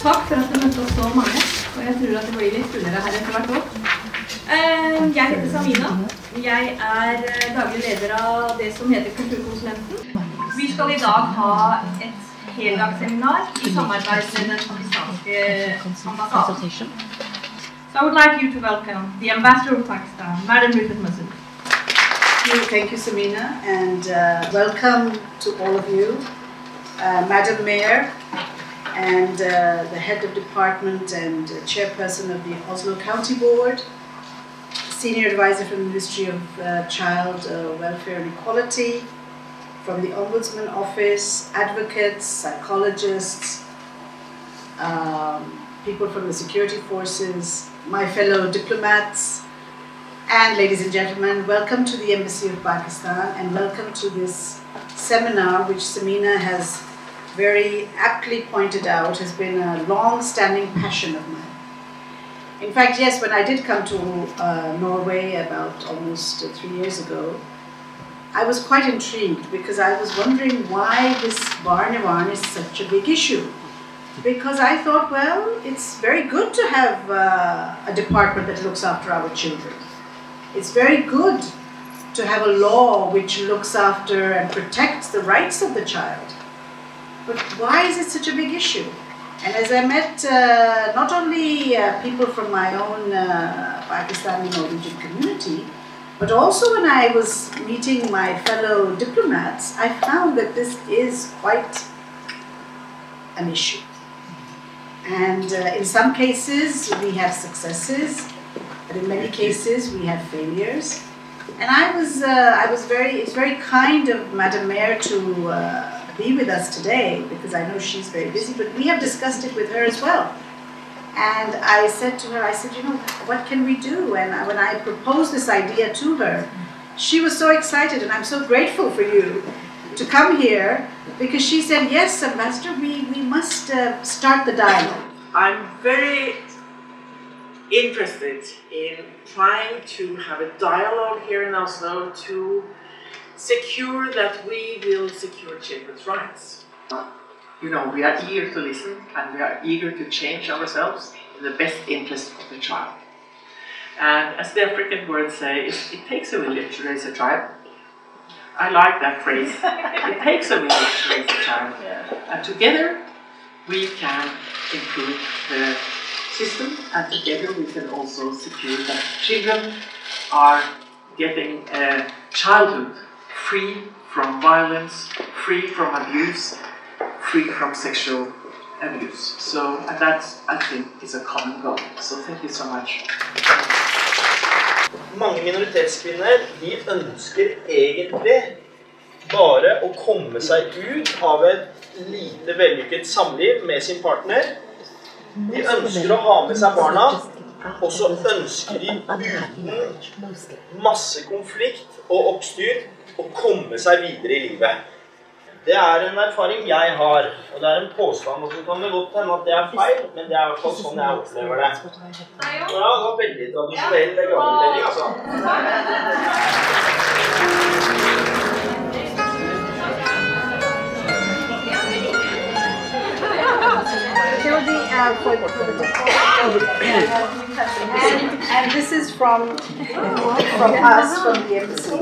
Takk for at du møtte oss så mange, og jeg tror at det blir litt fullere her etter hvert også. Jeg heter Samina. Jeg daglig leder av det som heter Kulturkonsulenten. Vi skal I dag ha et heldagsseminar I samarbeid med den pakistanske ambassaden. So I would like you to welcome the Ambassador of Pakistan, Madam Masood. Thank you, Samina, and welcome to all of you, Madam Mayor, and the head of department and chairperson of the Oslo County Board, senior advisor from the Ministry of Child Welfare and Equality, from the Ombudsman Office, advocates, psychologists, people from the security forces, my fellow diplomats, and ladies and gentlemen, welcome to the Embassy of Pakistan and welcome to this seminar which Samina has very aptly pointed out has been a long-standing passion of mine. In fact, yes, when I did come to Norway about almost 3 years ago, I was quite intrigued because I was wondering why this barnevern is such a big issue. Because I thought, well, it's very good to have a department that looks after our children. It's very good to have a law which looks after and protects the rights of the child. But why is it such a big issue? And as I met not only people from my own Pakistani Norwegian community, but also when I was meeting my fellow diplomats, I found that this is quite an issue. And in some cases we have successes, but in many cases we have failures. And it's very kind of Madam Mayor to be with us today, because I know she's very busy, but we have discussed it with her as well. And I said to her, you know, what can we do? And when I proposed this idea to her, she was so excited, and I'm so grateful for you to come here, because she said, yes, Ambassador, we must start the dialogue. I'm very interested in trying to have a dialogue here in Oslo to secure that we will secure children's rights. You know, we are eager to listen and we are eager to change ourselves in the best interest of the child. And as the African words say, it takes a village to raise a child. I like that phrase. It takes a village to raise a child. And together we can improve the system, and together we can also secure that children are getting a childhood free from violence, free from abuse, free from sexual abuse. So, and that, I think, is a common goal. So thank you so much. Mange minoritetskvinner, de ønsker egentlig bare å komme seg ut av et lite vellykket samliv med sin partner. De ønsker å ha med seg barna, og så ønsker de uten masse konflikt og oppstyr å komme seg videre I livet. Det en erfaring jeg har, og det en påstand, og så kan det godt hende at det feil, men det I hvert fall sånn jeg opplever det. Ja, det var veldig tradisjonell gammelmelding, altså. And this is from us, from the embassy.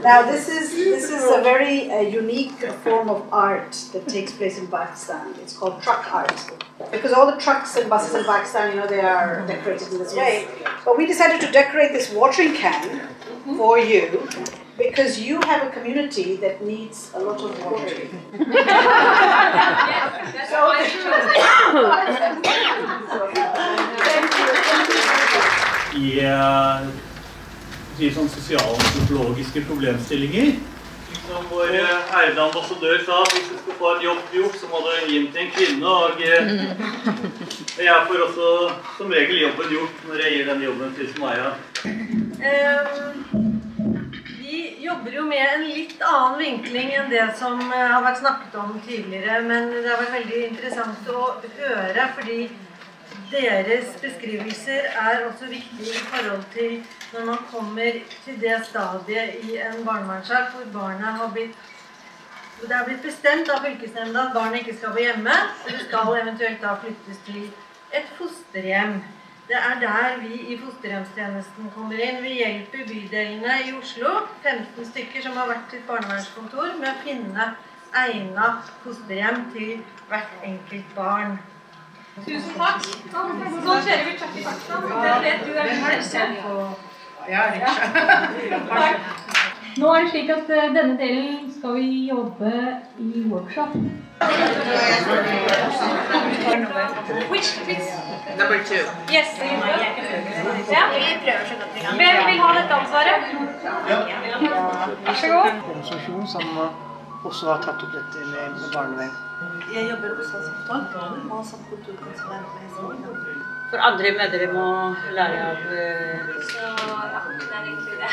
Now this is a very unique form of art that takes place in Pakistan. It's called truck art. Because all the trucks and buses in Pakistan, you know, they are decorated in this way. But we decided to decorate this watering can for you, because you have a community that needs a lot of watering. I sånn sosial-psykologiske problemstillinger. Som vår ærede ambassadør sa, hvis du skal få en jobb gjort, så må du gi den til en kvinne. Og jeg får også som regel jobben gjort når jeg gir den jobben til Smaya. Vi jobber jo med en litt annen vinkling enn det som har vært snakket om tidligere, men det har vært veldig interessant å høre, fordi deres beskrivelser også viktige I forhold til når man kommer til det stadiet I en barnevernssak hvor barnet har blitt det er blitt bestemt av fylkesnemnda at barnet ikke skal bo hjemme, og det skal eventuelt da flyttes til et fosterhjem. Det er der vi i fosterhjemstjenesten kommer inn. Vi hjelper bydelene i Oslo, 15 stykker som har vært til et barnevernskontor, med å finne egnet fosterhjem til hvert enkelt barn. Tusen takk. Nå kjører vi trøkk i Pakistan. Det vet du er litt Ja, Takk. Nå er det slik at denne delen skal vi jobbe i workshop. Which? Number 2. Yes. Ja. Hvem vil ha dette ansvaret? Vær så god. Organisasjon som også har tatt opp dette med barnevern. Jeg jobber også som tolk og som kulturkonsulent med Samina. For andre mødre må lære av... Så ja, det er egentlig det.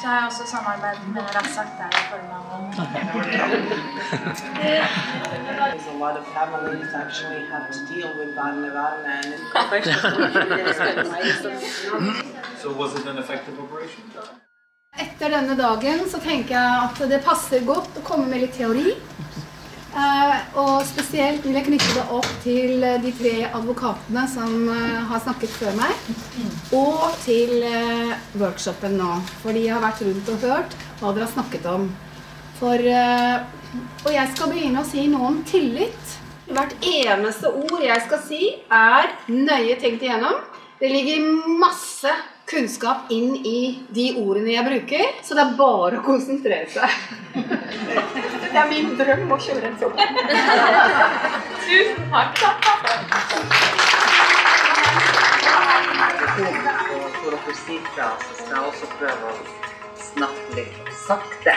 Så har jeg også samarbeidet med Rassak der jeg føler meg om. There's a lot of families actually have to deal with barnevern and So was it an effective operation? Etter denne dagen så tenker jeg at det passer godt å komme med litt teori. Og spesielt vil jeg knytte det opp til de 3 advokatene som har snakket før meg, og til workshopen nå, fordi jeg har vært rundt og hørt hva dere har snakket om. Og jeg skal begynne å si noe om tillit. Hvert eneste ord jeg skal si er nøye tenkt igjennom. Det ligger masse kunnskap inn i de ordene jeg bruker, så det er bare å konsentrere seg. Det er min drøm å kjøre en sånn. Tusen takk. For dere sier fra, så skal jeg også prøve å snakke litt sakte.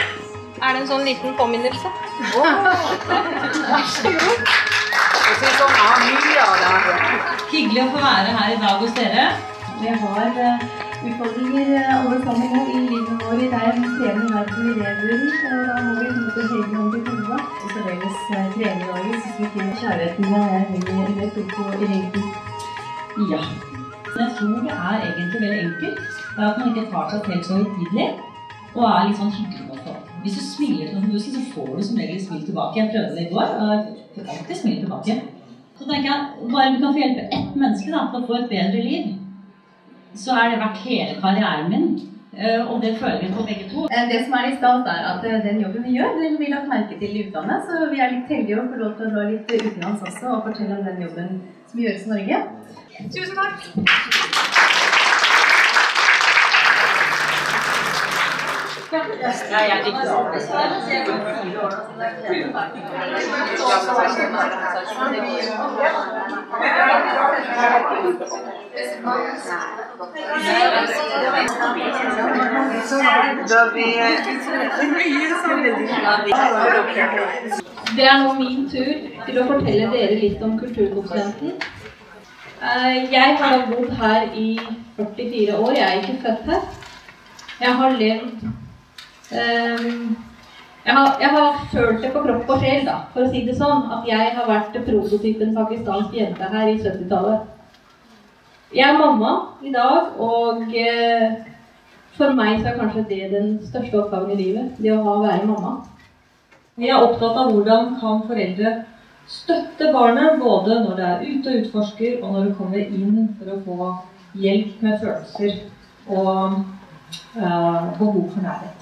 Er det en sånn liten påminnelse? Vær så god. Jeg synes hun har mye av det. Hyggelig å få være her i dag hos dere. Vi har utfordringer alle sammen nå i livet vårt. Det er en krevende verden vi lever i, og da må vi måtte hele om til hodet. Og så deres trening i året, så skal vi finne kjærligheten jeg henger rett opp på i ringen. Ja. Jeg tror det er egentlig veldig enkelt. Det er at man ikke tar seg helt så høytidelig, og er litt sånn hyggelig med folk. Hvis du smiler til noen på bussen, så får du som regel smil tilbake. Jeg prøvde det i går, og jeg får alltid smil tilbake. Så tenker jeg, bare vi kan få hjelpe ett menneske da, til å få et bedre liv, så er det vært hele karrieren min, og det føler vi på begge to. Det som er litt stolt er at den jobben vi gjør, den vi lagt merke til i utlandet, så vi er litt heldige å få lov til å dra litt utenlands også og fortelle om den jobben som gjøres i Norge. Tusen takk. Jeg liker Det er nå min tur til å fortelle dere litt om kulturkonsulenten. Jeg har bodd her i 44 år, jeg er ikke født her. Jeg har levd jeg har følt det på kropp og sjel, da, for å si det sånn, at jeg har vært prototypen pakistansk jente her i 70-tallet. Jeg er mamma i dag, og for meg så er kanskje det den største oppgaven i livet, det å være mamma. Jeg er opptatt av hvordan kan foreldre støtte barnet, både når det er ute og utforsker, og når det kommer inn for å få hjelp med følelser og behov for nærhet.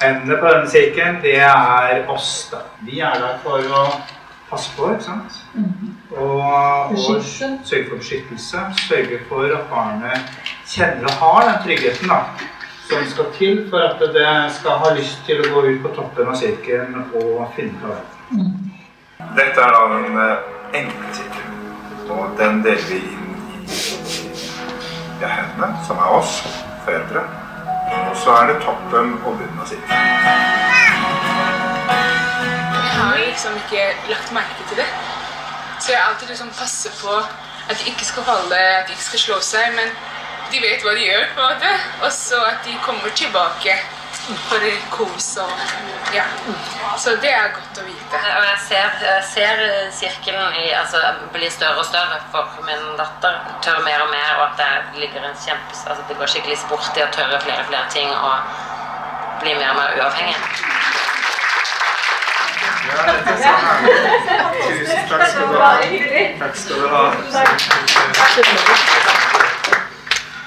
Hendene på denne sirkelen, det er oss da. Vi er der for å passe på, ikke sant? Og sørge for beskyttelse, sørge for at barnet kjenner og har den tryggheten da, som skal til for at det skal ha lyst til å gå ut på toppen av sirkelen og finne på det. Dette er da den enkle sirkelen, og den deler vi inn i hendene, som er oss, foreldre. Og så er det toppen og bunnen av sirkelen. Jeg har liksom ikke lagt merke til det. Så jeg alltid liksom passer på at de ikke skal falle, at de ikke skal slå seg, men de vet hva de gjør på en måte. Og så at de kommer tilbake for kos og ja. Så det er godt å vite. Og jeg ser sirkelen bli større og større for min datter. Tør mer og mer, og at det ligger en det går skikkelig sport i å tørre flere ting og bli mer og mer uavhengig. Ja, dette er sånn. Tusen takk skal du ha. Takk skal du ha.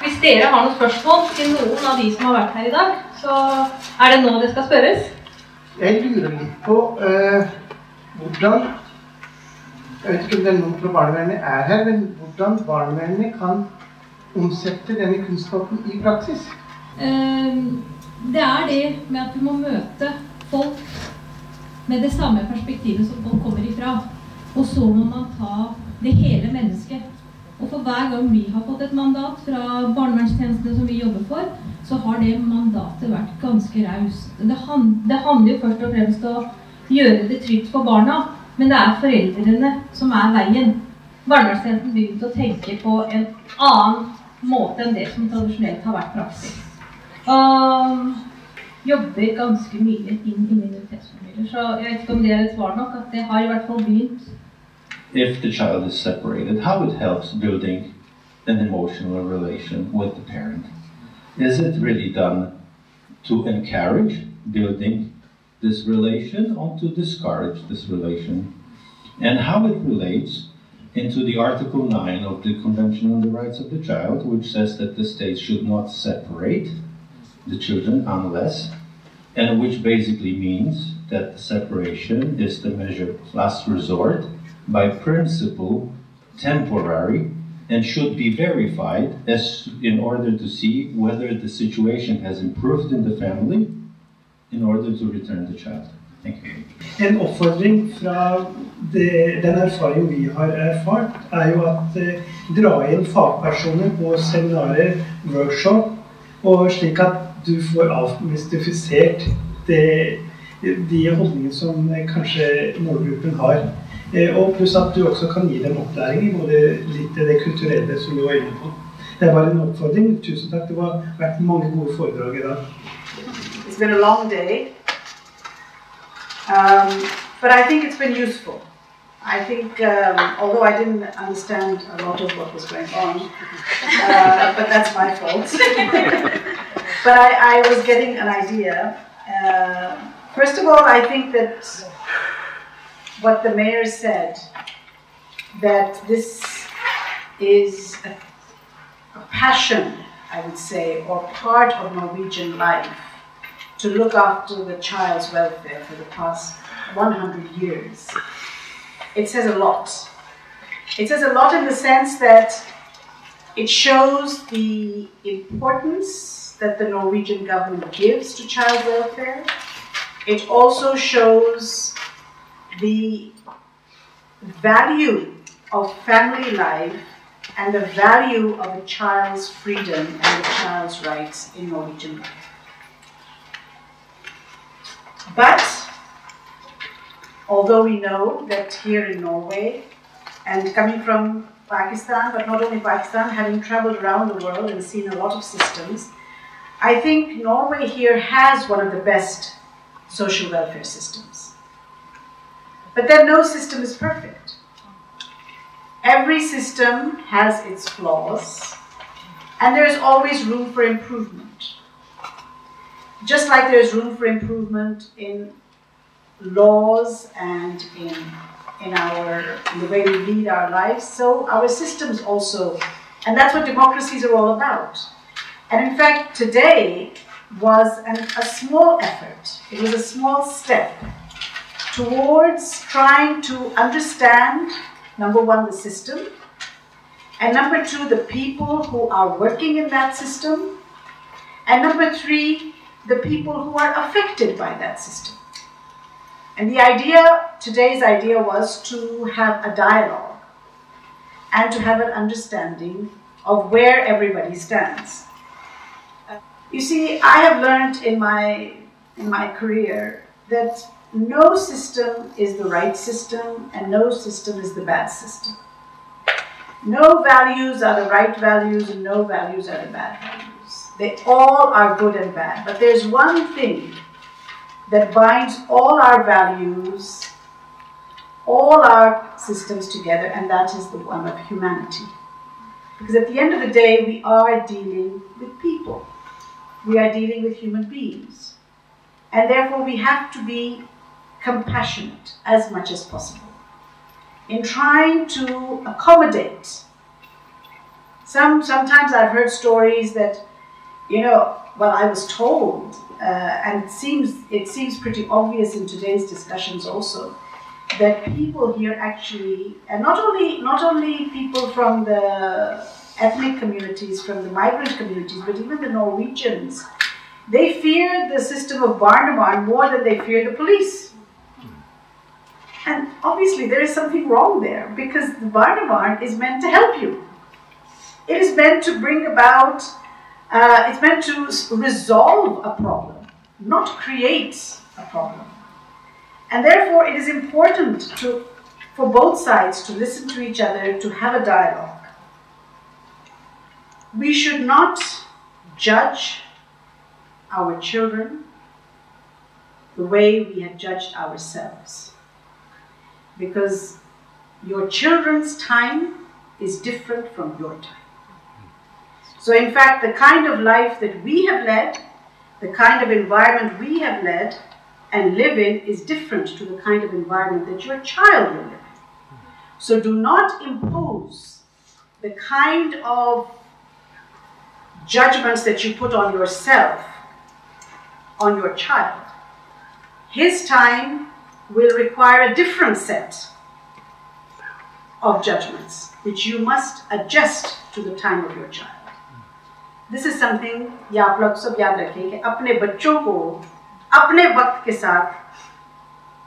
Hvis dere har noen spørsmål til noen av de som har vært her i dag, så er det nå det skal spørres. Jeg lurer litt på hvordan, jeg vet ikke om det er noen fra barnevernet er her, men hvordan barnevernet kan omsette denne kunnskapen i praksis? Det er det med at du må møte folk med det samme perspektivet som folk kommer ifra. Og så må man ta det hele mennesket. Og for hver gang vi har fått et mandat fra barnevernstjenestene som vi jobber for, så har det mandatet vært ganske raust. Det handler jo først og fremst om å gjøre det trygt for barna, men det er foreldrene som er veien. Barnevernstjenesten begynte å tenke på en annen måte enn det som tradisjonelt har vært praksis. Og jobber ganske mye inn i minoritetsfamilier. Så jeg vet ikke om det er et svar nok, at det har i hvert fall begynt. If the child is separated, how it helps building an emotional relation with the parent? Is it really done to encourage building this relation or to discourage this relation? And how it relates into the Article 9 of the Convention on the Rights of the Child, which says that the state should not separate the children unless, and which basically means that the separation is the measure of last resort, by principle temporary, and should be verified as in order to see whether the situation has improved in the family in order to return the child. Thank you. En oppfordring fra den erfaring vi har erfart er jo at dra inn fagpersoner på seminarer, workshop, og slik at du får avmystifisert de holdningene som kanskje målgruppen har. Og pluss at du også kan gi dem opplæring i både litt det kulturelle som du var inne på. Det er bare en oppfordring. Tusen takk. Det har vært mange gode foredrag i dag. It's been a long day, but I think it's been useful. I think, although I didn't understand a lot of what was going on, but that's my fault. But I was getting an idea. First of all, I think that what the mayor said, that this is a passion, I would say, or part of Norwegian life, to look after the child's welfare for the past 100 years. It says a lot. It says a lot in the sense that it shows the importance that the Norwegian government gives to child welfare. It also shows the value of family life and the value of a child's freedom and a child's rights in Norwegian life. But although we know that here in Norway, and coming from Pakistan, but not only Pakistan, having traveled around the world and seen a lot of systems, I think Norway here has one of the best social welfare systems. But then no system is perfect. Every system has its flaws, and there's always room for improvement. Just like there's room for improvement in laws and in the way we lead our lives, so our systems also, and that's what democracies are all about. And in fact, today was a small effort. It was a small step towards trying to understand, number one, the system, and number two, the people who are working in that system, and number three, the people who are affected by that system. And the idea, today's idea, was to have a dialogue and to have an understanding of where everybody stands. You see, I have learned in my career that no system is the right system and no system is the bad system. No values are the right values and no values are the bad values. They all are good and bad, but there's one thing that binds all our values, all our systems together, and that is the one of humanity. Because at the end of the day, we are dealing with people. We are dealing with human beings. And therefore we have to be compassionate as much as possible, in trying to accommodate. Sometimes I've heard stories that, well, I was told, and it seems pretty obvious in today's discussions also, that people here actually, and not only people from the ethnic communities, from the migrant communities, but even the Norwegians, they fear the system of barnevern more than they fear the police. And obviously there is something wrong there, because the barnevern is meant to help you. It is meant to bring about, it's meant to resolve a problem, not create a problem. And therefore it is important for both sides to listen to each other, to have a dialogue. We should not judge our children the way we have judged ourselves, because your children's time is different from your time. So in fact, the kind of life that we have led, the kind of environment we have led and live in is different to the kind of environment that your child will live in. So do not impose the kind of judgments that you put on yourself on your child. His time will require a different set of judgments, which you must adjust to the time of your child. This is something आप लोग सब याद रखें कि अपने बच्चों को अपने वक्त के साथ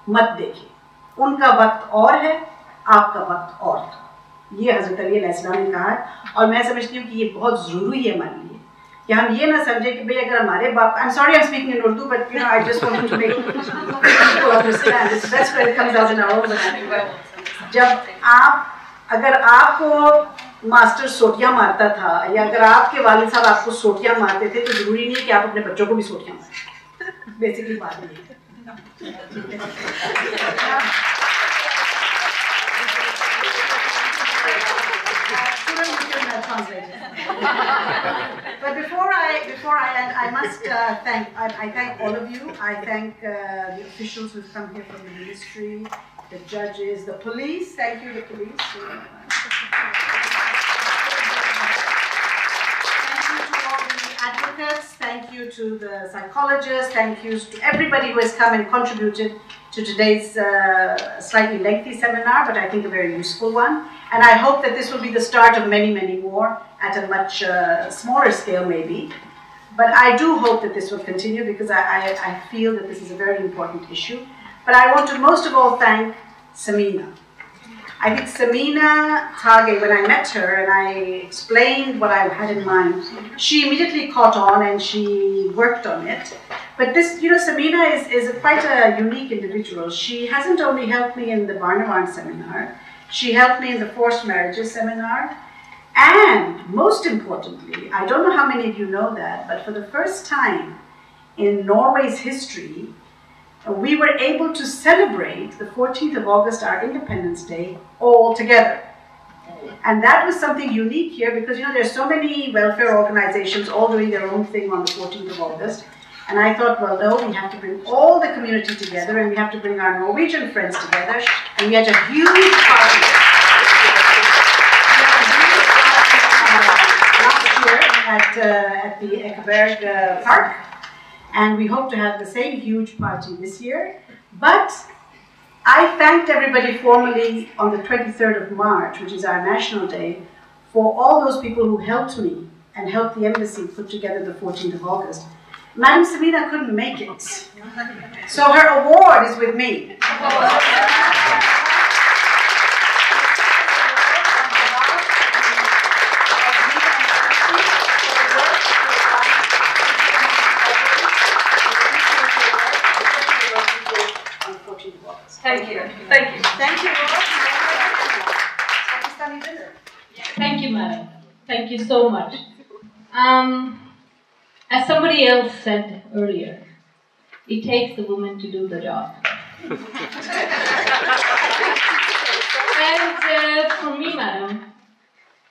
मत देखिए. उनका वक्त और है, आपका वक्त और था. ये हज़रत अली अलैहिस्सलाम ने कहा है, और मैं समझती हूँ कि ये बहुत ज़रूरी है हमारे लिए कि हम ये ना समझें कि भाई अगर हमारे बाप, I'm sorry I'm speaking in Urdu, but I just wanted to make people understand. It's best when it comes out in our own language. जब अगर आपको मास्टर सोटियां मारता था, या अगर आपके वालिद साहब आपको सोटियां मारते थे, तो जरूरी नहीं है कि आप अपने बच्चों को भी सोटियां मारें. बेसिकली बात ये है. But before I end, I must I thank all of you. I thank the officials who've come here from the ministry, the judges, the police. Thank you, the police. Advocates, thank you to the psychologists, thank you to everybody who has come and contributed to today's slightly lengthy seminar, but I think a very useful one. And I hope that this will be the start of many, many more at a much smaller scale maybe. But I do hope that this will continue, because I feel that this is a very important issue. But I want to most of all thank Samina. I think Samina Tage, when I met her and I explained what I had in mind, she immediately caught on and she worked on it. But this, Samina is quite a unique individual. She hasn't only helped me in the barnevern seminar, she helped me in the forced marriages seminar, and most importantly, I don't know how many of you know that, but for the first time in Norway's history, we were able to celebrate the 14th of August, our Independence Day, all together. And that was something unique here, because there's so many welfare organizations all doing their own thing on the 14th of August. And I thought, well, no, we have to bring all the community together, and we have to bring our Norwegian friends together. And we had a huge party last year at the Ekeberg Park. And we hope to have the same huge party this year. But I thanked everybody formally on the 23rd of March, which is our National Day, for all those people who helped me and helped the embassy put together the 14th of August. Madam Samina couldn't make it, so her award is with me. Thank you. Thank you. Thank you. Thank you, madam. Thank you so much. As somebody else said earlier, it takes the woman to do the job. And for me, madam,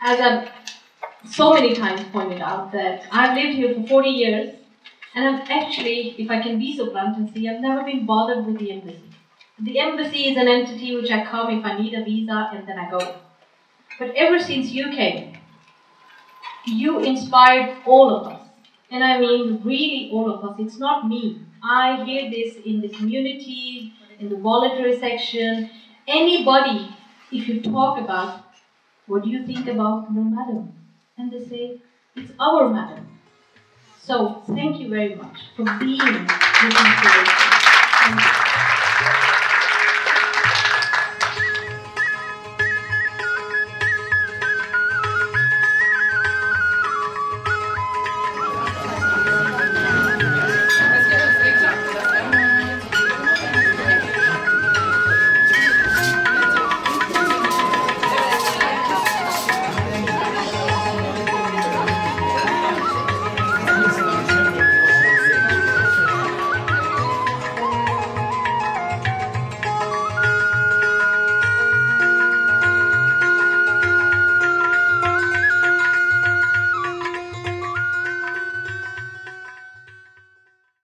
as I've so many times pointed out, that I've lived here for 40 years, and I've actually, if I can be so blunt and say, I've never been bothered with the embassy. the embassy is an entity which I come if I need a visa and then I go. But ever since you came, you inspired all of us. And I mean really all of us. It's not me. I hear this in the community, in the voluntary section. Anybody, if you talk about, what do you think about the madam? And they say, it's our madam. So thank you very much for being this inspiration. Thank you.